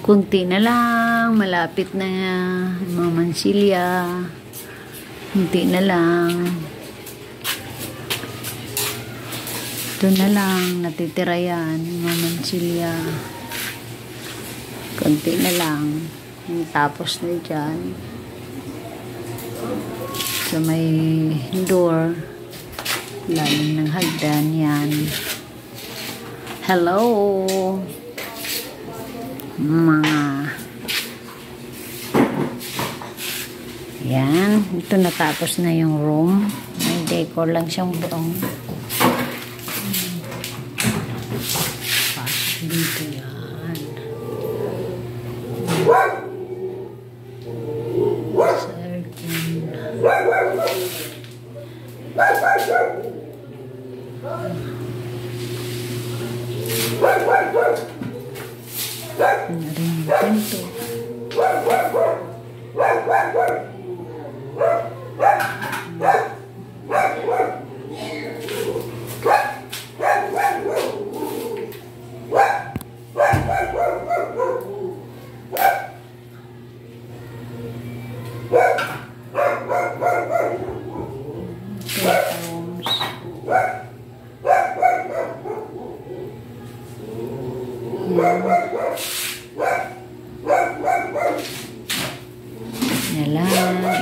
Kunti na lang, malapit na mga mansilya. Kunti na lang. Ito na lang, natitira yan, mga mansilya. Kunti na lang. Tapos na dyan. So may door. Lalim ng hagdan yan. Hello! Mga yan. Ito natapos na yung room. May decor lang siyang buong. Dito yan.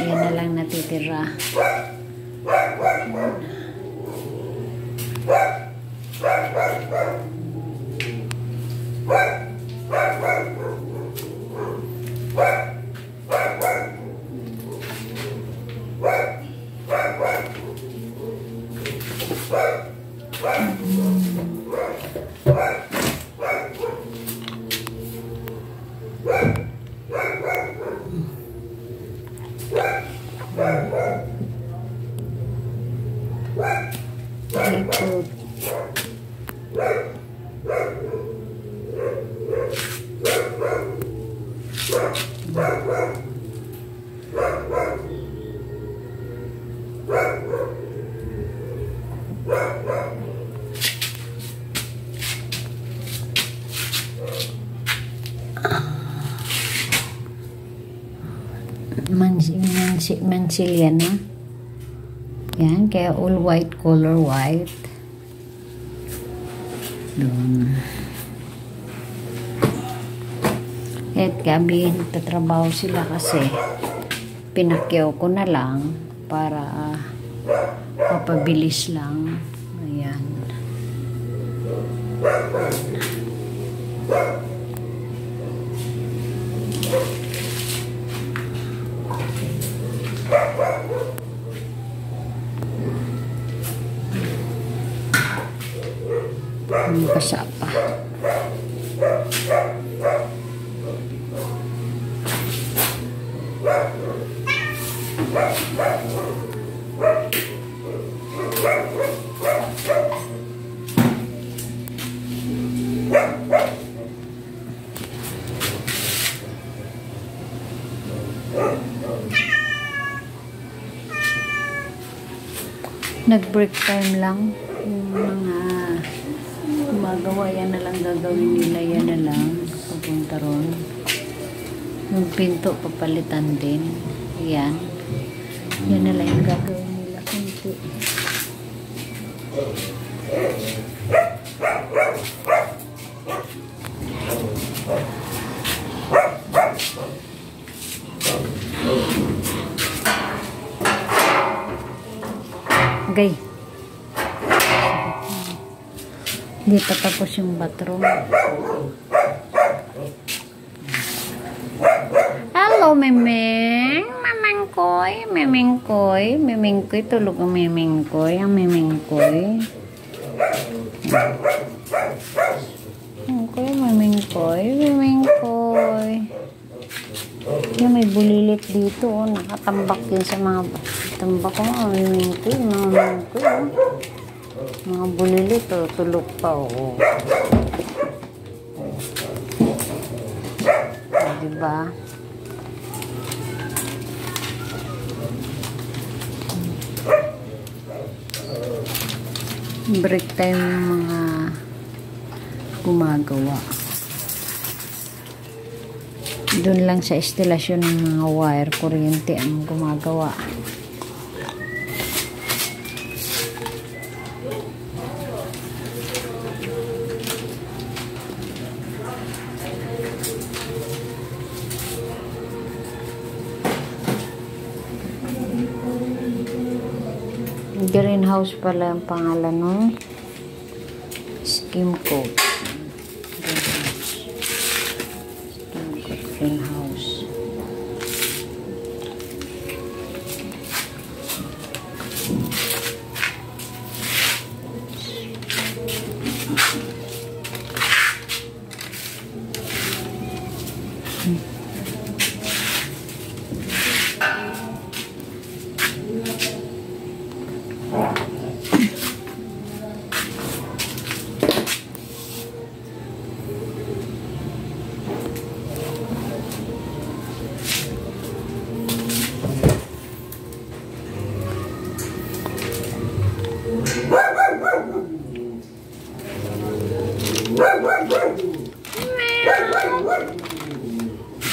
Yan na lang natitira. Mansilya na. Yan, kaya all white, color white. Doon. Kahit gabi, tatrabaho sila kasi pinakyaw ko na lang para mapabilis lang. Ayan. Basa pa. Nag-break time lang. Yung mga gumagawa yan na lang gagawin nila, yan na lang papunta ron. Yung pinto papalitan din. Yan. Yan na lang yung gagawin nila. Kunti. Okay. Hindi pa tapos yung bathroom. Hello, Memeng. Memengkoy. Memengkoy. Memengkoy. Tulog ang Memengkoy. Ang Memengkoy. Memengkoy. Memengkoy. Yung may bulilit dito. Oh. Nakatambak yun sa mga tambak ko. Memengkoy. Memengkoy. Mga bulilit. Oh. Tulog pa. Oh. Diba? Break time yung mga gumagawa. Doon lang sa instalasyon ng mga wire, kuryente ang gumagawa. Greenhouse pala ang pangalan ng skim coat. Greenhouse.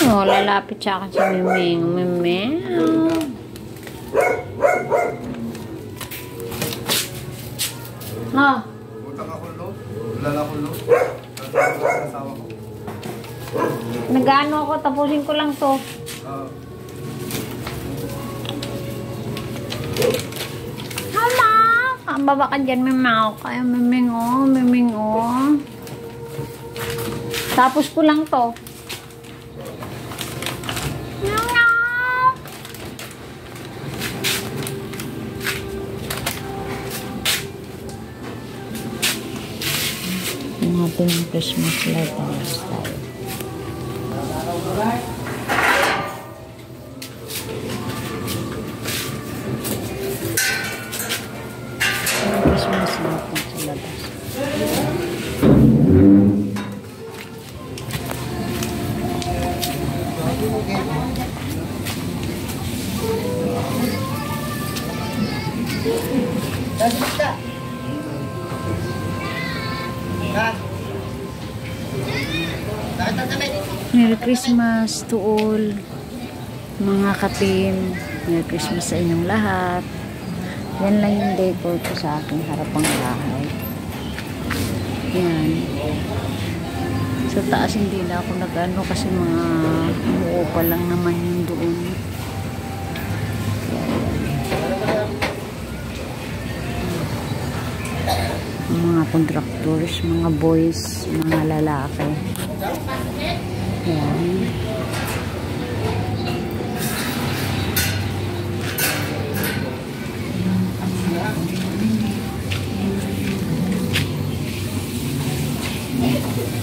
Oh, lalapit sa akin si Miming. Miming. Oh. Utang ako lo. Lala ko lo. Asawa ko. Nag-ano ako, tapusin ko lang to. Hala! Ang baba ka dyan, Miming. Kaya Miming, oh. Miming, oh. Tapos ko lang to. Yung ating Christmas light na style. Christmas light na sa labas. Merry Christmas to all mga ka-team. Merry Christmas sa inyong lahat. Yan lang yung decor ko sa aking harapang bahay. Yan. Sa taas hindi na ako nag-ano kasi mga buo pa lang naman yung doon. Mga contractors, mga boys, mga lalaki. Yan.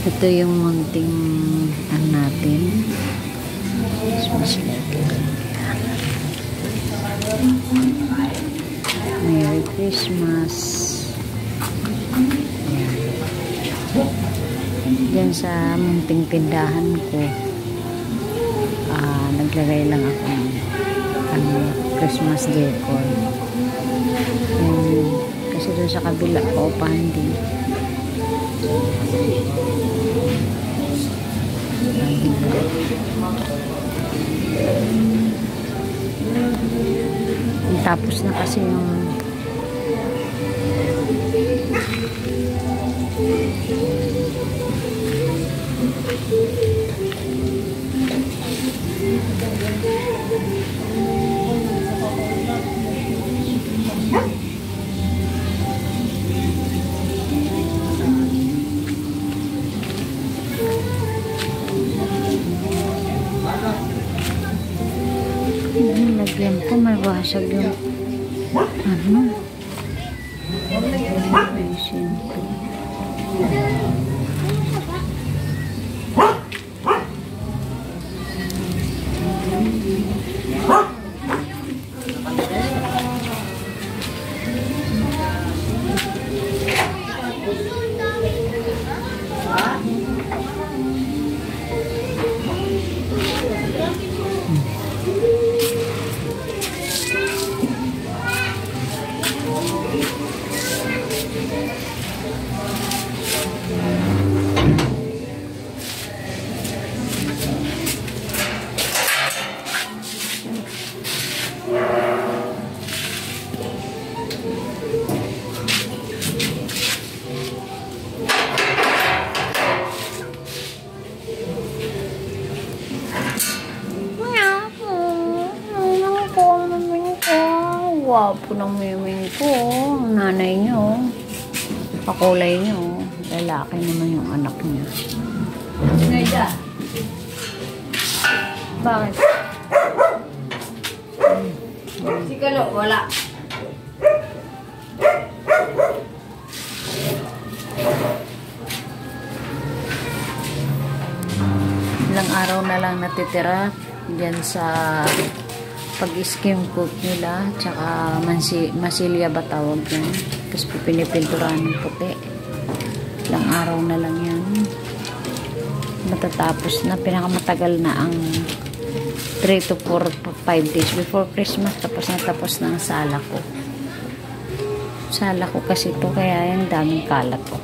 Ito yung munting natin. Christmas light. Merry Christmas. Diyan sa munting tindahan ko, naglagay lang ako ng Christmas decor. Kasi doon sa kabila ko, pandi. Tapos na kasi yung lagyan ko, may basag yung resin ko. ko ng miming ko. Nanay niyo. Pakulay niyo. Lalaki naman yung anak niya. Ngayon. Bakit? Si Kalo, wala. Ilang araw na lang natitira dyan sa pag-skim coat nila, tsaka masilya ba tawag yan, tapos pinipinturahan ng puti. Ilang araw na lang yan, matatapos na. Pinakamatagal na ang 3 to 4 5 days before Christmas, tapos na ang sala ko kasi ito, kaya yung daming kalat ko.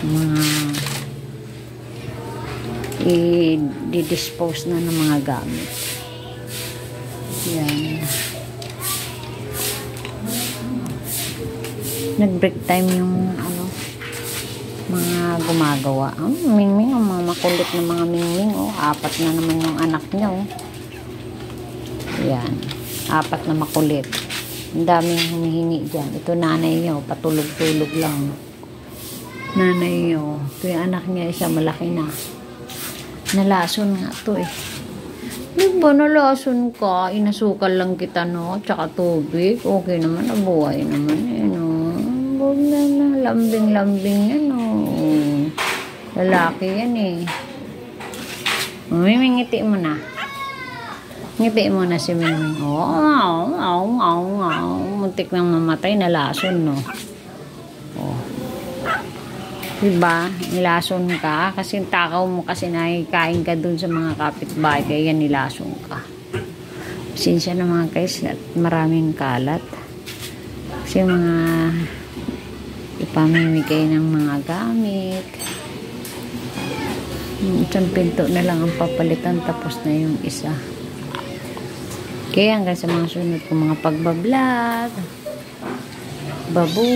Mga i-dispose na ng mga gamit. Yan. Nag-break time yung mga gumagawa. Mingming, ang mga makulit na mga mingming. 4 na naman yung anak niya. Yan. 4 na makulit. Ang daming humihingi dyan. Ito nanay niyo, patulog-tulog lang. Nanay niyo. Ito yung anak niya, isa malaki na. Nalason nga to eh. Di ba nalason ka? Inasukal lang kita, no? Tsaka tubig. Okay naman, nabuhay naman eh, no? Huwag na, lambing-lambing yan, no? Lalaki yan eh. Miming, ngiti mo na. Ngiti mo na si Miming. Muntik nang mamatay, nalason, no? Diba? Nilason ka. Kasi takaw mo kasi nakikain ka dun sa mga kapitbahay. Kaya nilason ka. Pasensya na mga guys at maraming kalat. Kasi mga ipamimigay ng mga gamit. Isang pinto na lang ang papalitan, tapos na yung isa. Kaya hanggang sa mga sunod kong mga pagbablog. Babu!